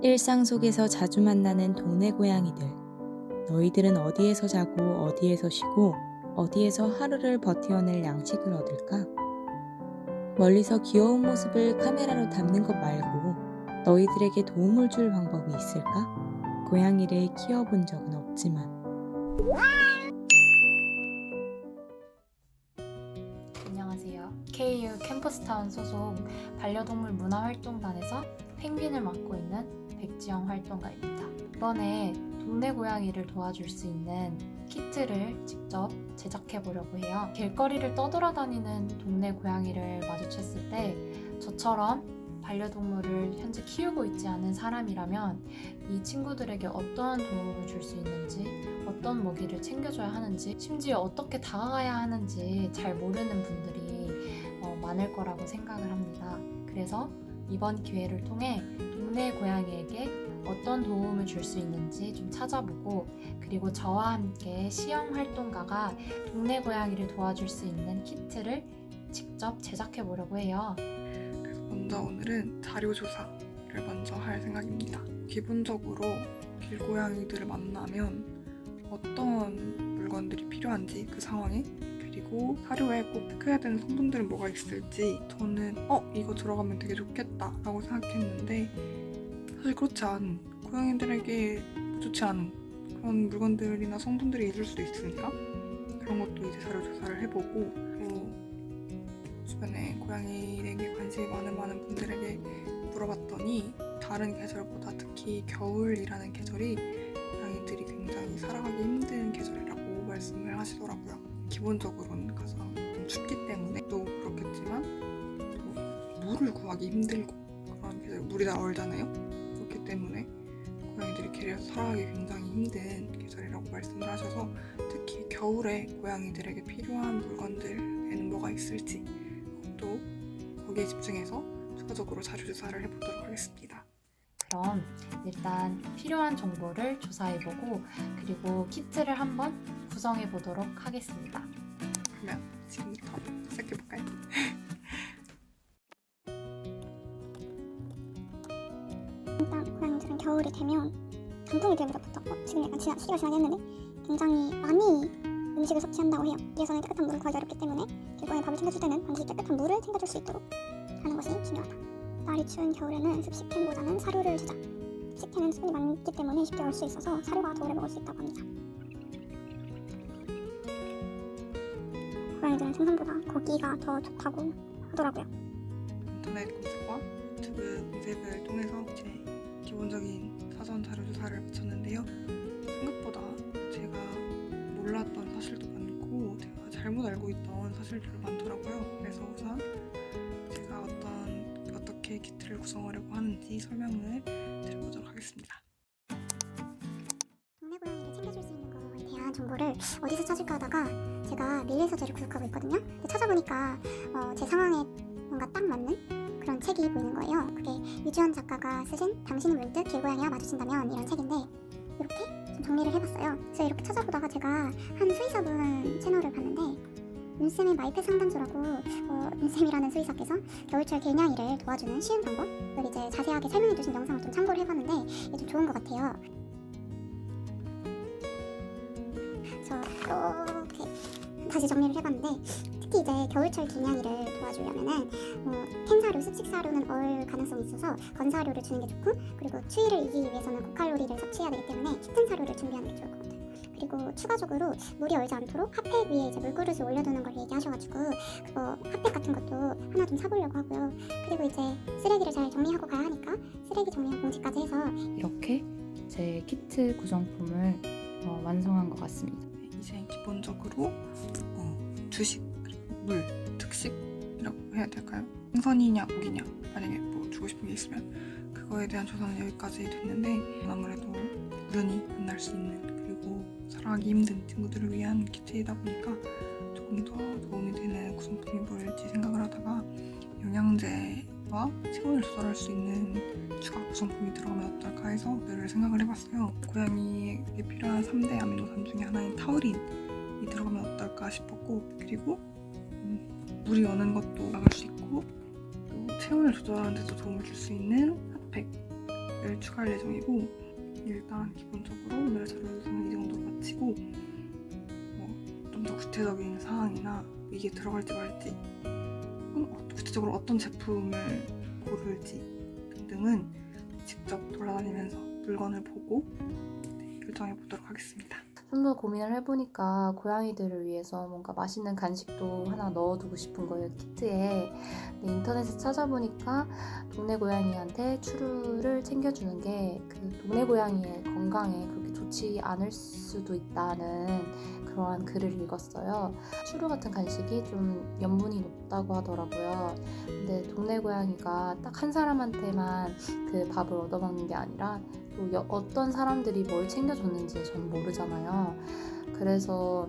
일상 속에서 자주 만나는 동네 고양이들. 너희들은 어디에서 자고 어디에서 쉬고 어디에서 하루를 버텨낼 양식을 얻을까? 멀리서 귀여운 모습을 카메라로 담는 것 말고 너희들에게 도움을 줄 방법이 있을까? 고양이를 키워본 적은 없지만. 안녕하세요. KU 캠퍼스타운 소속 반려동물 문화활동단에서 펭귄을 맡고 있는 백지영 활동가입니다. 이번에 동네 고양이를 도와줄 수 있는 키트를 직접 제작해 보려고 해요. 길거리를 떠돌아다니는 동네 고양이를 마주쳤을 때 저처럼 반려동물을 현재 키우고 있지 않은 사람이라면 이 친구들에게 어떠한 도움을 줄 수 있는지, 어떤 먹이를 챙겨줘야 하는지, 심지어 어떻게 다가가야 하는지 잘 모르는 분들이 많을 거라고 생각을 합니다. 그래서 이번 기회를 통해 동네 고양이에게 어떤 도움을 줄 수 있는지 좀 찾아보고, 그리고 저와 함께 시형 활동가가 동네 고양이를 도와줄 수 있는 키트를 직접 제작해 보려고 해요. 그래서 먼저 오늘은 자료조사를 먼저 할 생각입니다. 기본적으로 길고양이들을 만나면 어떤 물건들이 필요한지 그 상황에, 그리고 사료에 꼭 체크해야 되는 성분들은 뭐가 있을지, 저는 이거 들어가면 되게 좋겠다 라고 생각했는데 사실 그렇지 않은, 고양이들에게 좋지 않은 그런 물건들이나 성분들이 있을 수도 있으니까 그런 것도 이제 자료조사를 해보고, 또 주변에 고양이에게 관심이 많은 분들에게 물어봤더니 다른 계절보다 특히 겨울이라는 계절이 고양이들이 굉장히 살아가기 힘든 계절이라고 말씀을 하시더라고요. 기본적으로는 가장 춥기 때문에 또 그렇겠지만 또 물을 구하기 힘들고 그런 계절, 물이 다 얼잖아요. 그렇기 때문에 고양이들이 길에서 살아가기 굉장히 힘든 계절이라고 말씀을 하셔서 특히 겨울에 고양이들에게 필요한 물건들에는 뭐가 있을지 또 거기에 집중해서 추가적으로 자료조사를 해보도록 하겠습니다. 그럼 일단 필요한 정보를 조사해보고 그리고 키트를 한번 구성해보도록 하겠습니다. 그러면 지금부터 시작해볼까요? 일단 고양이들은 겨울이 되면 단풍이 되면서부터 지금 약간 시기가 지나긴 했는데 굉장히 많이 음식을 섭취한다고 해요. 이래서는 깨끗한 물을 구하기 어렵기 때문에 길고양이 밥을 챙겨줄 때는 반드시 깨끗한 물을 챙겨줄 수 있도록 하는 것이 중요하다. 날이 추운 겨울에는 습식캔보다는 사료를 주자. 습식캔은 수분이 많기 때문에 쉽게 얼 수 있어서 사료가 더 오래 먹을 수 있다고 합니다. 고양이들은 생선보다 고기가 더 좋다고 하더라고요. 인터넷 검색과 유튜브 검색을 통해서 제 기본적인 사전 자료조사를 마쳤는데요. 생각보다 제가 몰랐던 사실도 많고 제가 잘못 알고 있던 사실들도 많더라고요. 그래서 우선 제가 어떻게 키트를 구성하려고 하는지 설명을 드려보도록 하겠습니다. 동네 고양이를 챙겨줄 수 있는 거에 대한 정보를 어디서 찾을까 하다가 제가 밀리 서재를 구독하고 있거든요. 근데 찾아보니까 제 상황에 뭔가 딱 맞는 그런 책이 보이는 거예요. 그게 유지원 작가가 쓰신 당신은 문득 길고양이와 마주친다면 이런 책인데, 이렇게 좀 정리를 해봤어요. 그래서 이렇게 찾아보다가 제가 한 수의사분 채널을 봤는데 윤쌤의 마이펫 상담소라고 윤쌤이라는 수의사께서 겨울철 길냥이를 도와주는 쉬운 방법을 이제 자세하게 설명해주신 영상을 좀 참고를 해봤는데 이게 좀 좋은 것 같아요. 그래서 이렇게 다시 정리를 해봤는데, 특히 이제 겨울철 길냥이를 도와주려면은 캔사료, 습식사료는 얼 가능성이 있어서 건사료를 주는 게 좋고, 그리고 추위를 이기기 위해서는 고칼로리를 섭취해야 되기 때문에 짙은 사료를 준비하는 게 좋을 것 같아요. 그리고 추가적으로 물이 얼지 않도록 핫팩 위에 이제 물그릇을 올려두는 걸 얘기하셔가지고 그거 핫팩 같은 것도 하나 좀 사보려고 하고요. 그리고 이제 쓰레기를 잘 정리하고 가야 하니까 쓰레기 정리용 봉지까지 해서 이렇게 제 키트 구성품을 완성한 것 같습니다. 이제 기본적으로 주식, 그리고 물, 특식이라고 해야 될까요? 생선이냐 고기냐, 만약에 뭐 주고 싶은 게 있으면 그거에 대한 조사는 여기까지 됐는데, 아무래도 꾸준히 만날 수 있는, 그리고 살아가기 힘든 친구들을 위한 키트이다 보니까 조금 더 도움이 되는 구성품이 뭘지 생각을 하다가 영양제와 체온을 조절할 수 있는 추가 구성품이 들어가면 어떨까 해서 늘 생각을 해봤어요. 고양이에게 필요한 3대 아미노산 중에 하나인 타우린이 들어가면 어떨까 싶었고, 그리고 물이 어는 것도 막을 수 있고 또 체온을 조절하는 데도 도움을 줄 수 있는 핫팩, 를 추가할 예정이고, 일단 기본적으로 오늘의 자료 조사는 이 정도로 마치고, 좀 더 구체적인 사항이나 이게 들어갈지 말지, 구체적으로 어떤 제품을 고를지 등등은 직접 돌아다니면서 물건을 보고 결정해 보도록 하겠습니다. 좀 더 고민을 해보니까 고양이들을 위해서 뭔가 맛있는 간식도 하나 넣어두고 싶은 거예요, 키트에. 근데 인터넷에 찾아보니까 동네 고양이한테 추루를 챙겨주는 게 그 동네 고양이의 건강에 그렇게 좋지 않을 수도 있다는 그러한 글을 읽었어요. 추루 같은 간식이 좀 염분이 높다고 하더라고요. 근데 동네 고양이가 딱 한 사람한테만 그 밥을 얻어먹는 게 아니라 또 어떤 사람들이 뭘 챙겨줬는지 전 모르잖아요. 그래서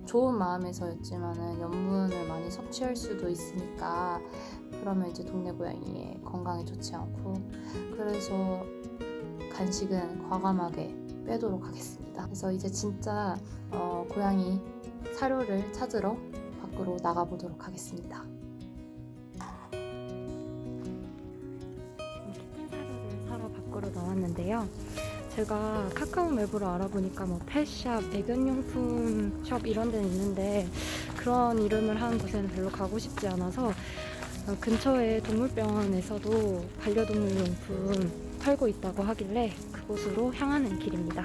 좋은 마음에서였지만은 염분을 많이 섭취할 수도 있으니까 그러면 이제 동네 고양이의 건강에 좋지 않고, 그래서 간식은 과감하게 빼도록 하겠습니다. 그래서 이제 진짜 고양이 사료를 찾으러 밖으로 나가보도록 하겠습니다. 사료를 사러 밖으로 나왔는데요. 제가 카카오 맵으로 알아보니까 뭐 펫샵, 애견용품 숍 이런 데는 있는데 그런 이름을 하는 곳에는 별로 가고 싶지 않아서 근처에 동물병원에서도 반려동물 용품 팔고 있다고 하길래 그곳으로 향하는 길입니다.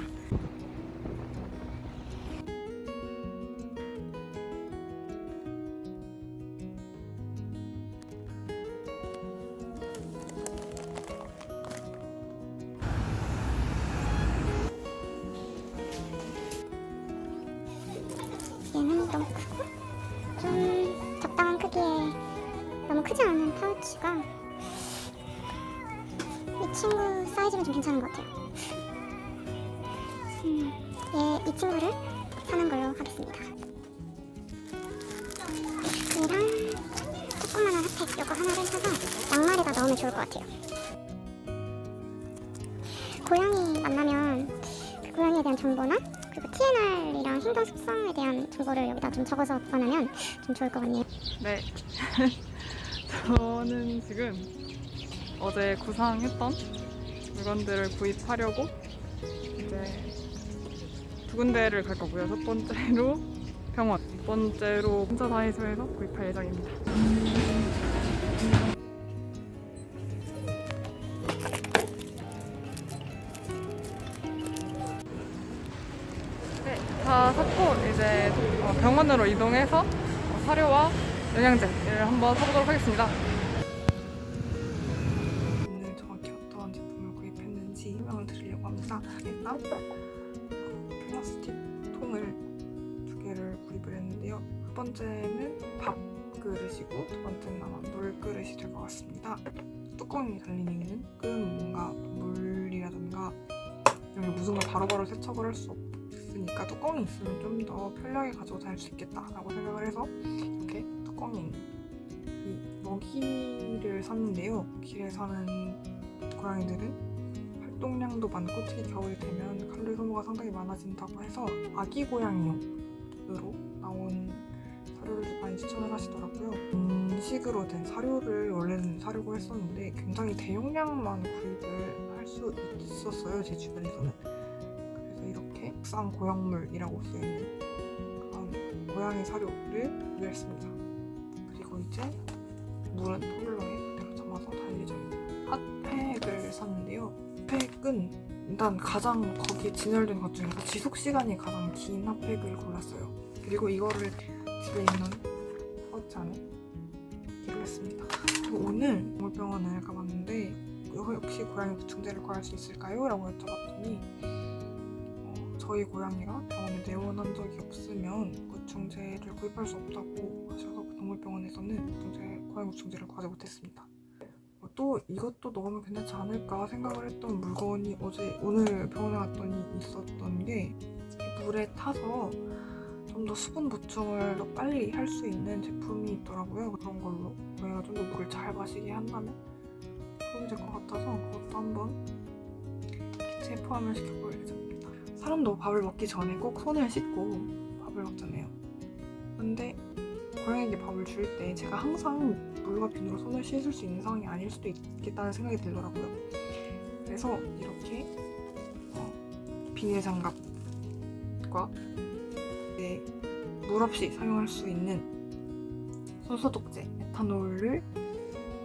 얘는 너무 크고 좀 적당한 크기의 너무 크지 않은 파우치가 이 친구 사이즈는 좀 괜찮은 것 같아요. 이 친구를 사는 걸로 하겠습니다. 얘랑 조그만한 핫팩 이거 하나를 사서 양말에다 넣으면 좋을 것 같아요. 고양이 만나면 그 고양이에 대한 정보나 그리고 TNR이랑 행동 습성에 대한 정보를 여기다 좀 적어서 보관하면 좀 좋을 것 같네요. 네. 저는 지금 어제 구상했던 물건들을 구입하려고 이제 두 군데를 갈 거고요. 첫 번째로 병원, 두 번째로 혼자 다이소에서 구입할 예정입니다. 네, 다 샀고 이제 병원으로 이동해서 사료와 영양제를 한번 사보도록 하겠습니다. 오늘 정확히 어떤 제품을 구입했는지 설명을 드리려고 합니다. 일단 플라스틱 통을 두 개를 구입을 했는데요. 첫 번째는 밥 그릇이고 두 번째는 아마 물 그릇이 될 것 같습니다. 뚜껑이 달린 이유는 끈 뭔가 물이라든가 이런 게 묻은 걸 바로바로 세척을 할 수 없으니까 뚜껑이 있으면 좀 더 편리하게 가지고 다닐 수 있겠다라고 생각을 해서 이렇게 뚜껑이 있는 이 먹이를 샀는데요. 길에 사는 고양이들은 활동량도 많고 특히 겨울이 되면 칼로리 소모가 상당히 많아진다고 해서 아기 고양이용으로 나온 사료를 많이 추천을 하시더라고요. 식으로 된 사료를 원래는 사려고 했었는데 굉장히 대용량만 구입을 할 수 있었어요, 제 주변에서는. 그래서 이렇게 국산 고형물이라고 쓰여있는 그런 고양이 사료를 구입했습니다. 그리고 이제 물은 텀블러에 그대로 담아서 달 예정입니다. 핫팩을 샀는데요. 핫팩은 일단 가장 거기에 진열된 것 중에서 지속시간이 가장 긴 핫팩을 골랐어요. 그리고 이거를 집에 있는 파우치 안에 넣기로 했습니다. 그리고 오늘 동물병원을 가봤는데 혹시 고양이 구충제를 구할 수 있을까요? 라고 여쭤봤더니 저희 고양이가 병원에 내원한 적이 없으면 구충제를 구입할 수 없다고 하셔서 동물병원에서는 고양이 구충제를 구하지 못했습니다. 또 이것도 넣으면 괜찮지 않을까 생각을 했던 물건이 오늘 병원에 갔더니 있었던 게 물에 타서 좀 더 수분 보충을 더 빨리 할 수 있는 제품이 있더라고요. 그런 걸로 고양이가 좀 더 물을 잘 마시게 한다면 도움이 될 것 같아서 그것도 한번 키트에 포함을 시켜볼 예정입니다. 사람도 밥을 먹기 전에 꼭 손을 씻고 밥을 먹잖아요. 근데 고양이에게 밥을 줄 때 제가 항상 물과 비누로 손을 씻을 수 있는 상황이 아닐 수도 있겠다는 생각이 들더라고요. 그래서 해서 이렇게 비닐 장갑과 물 없이 사용할 수 있는 손소독제 에탄올을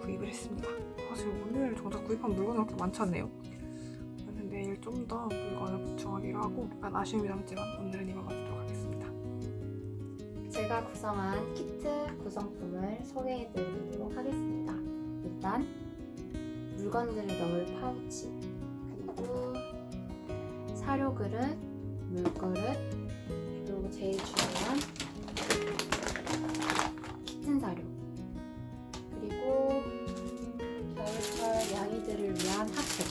구입을 했습니다. 사실 오늘 정작 구입한 물건은 그렇게 많지 않네요. 저는 내일 좀 더 물건을 보충하기로 하고 약간 아쉬움이 남지만 오늘은 이만 마치도록 하겠습니다. 제가 구성한 키트 구성품을 소개해드리도록 하겠습니다. 일단 물건들을 넣을 파우치, 그리고 사료 그릇, 물그릇, 그리고 제일 중요한 키튼 사료, 그리고 겨울철 양이들을 위한 핫팩.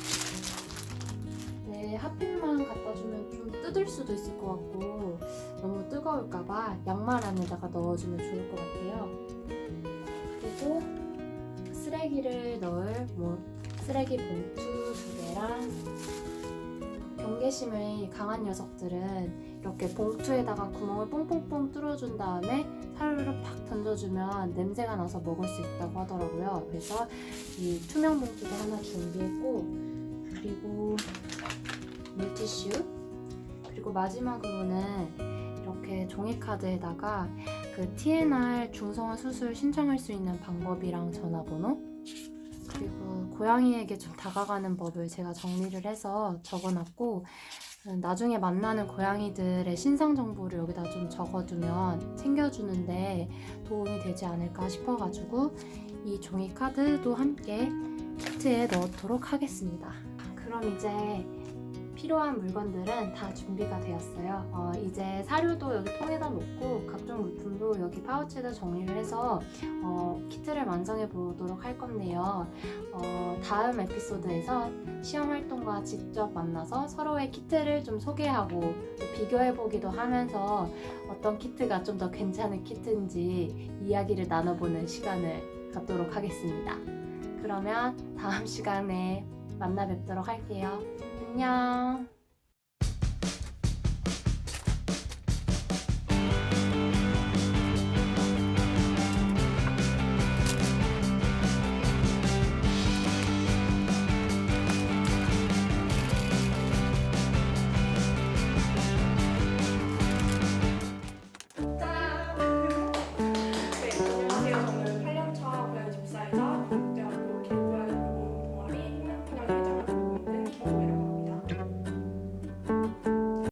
네, 핫팩만 갖다 주면 좀 뜯을 수도 있을 것 같고 너무 뜨거울까봐 양말 안에다가 넣어주면 좋을 것 같아요. 그리고 쓰레기를 넣을 쓰레기 봉투 2개랑 경계심이 강한 녀석들은 이렇게 봉투에다가 구멍을 뽕뽕뽕 뚫어준 다음에 사료를 팍 던져주면 냄새가 나서 먹을 수 있다고 하더라고요. 그래서 이 투명 봉투도 하나 준비했고, 그리고 물티슈, 그리고 마지막으로는 이렇게 종이카드에다가 그 TNR 중성화 수술 신청할 수 있는 방법이랑 전화번호, 그리고 고양이에게 좀 다가가는 법을 제가 정리를 해서 적어놨고, 나중에 만나는 고양이들의 신상 정보를 여기다 좀 적어두면 챙겨주는데 도움이 되지 않을까 싶어가지고 이 종이 카드도 함께 키트에 넣도록 하겠습니다. 그럼 이제 필요한 물건들은 다 준비가 되었어요. 이제 사료도 여기 통에다 놓고 각종 물품도 여기 파우치에다 정리를 해서 키트를 완성해 보도록 할 건데요. 다음 에피소드에서 시험 활동과 직접 만나서 서로의 키트를 좀 소개하고 비교해 보기도 하면서 어떤 키트가 좀 더 괜찮은 키트인지 이야기를 나눠보는 시간을 갖도록 하겠습니다. 그러면 다음 시간에 만나 뵙도록 할게요. 안녕.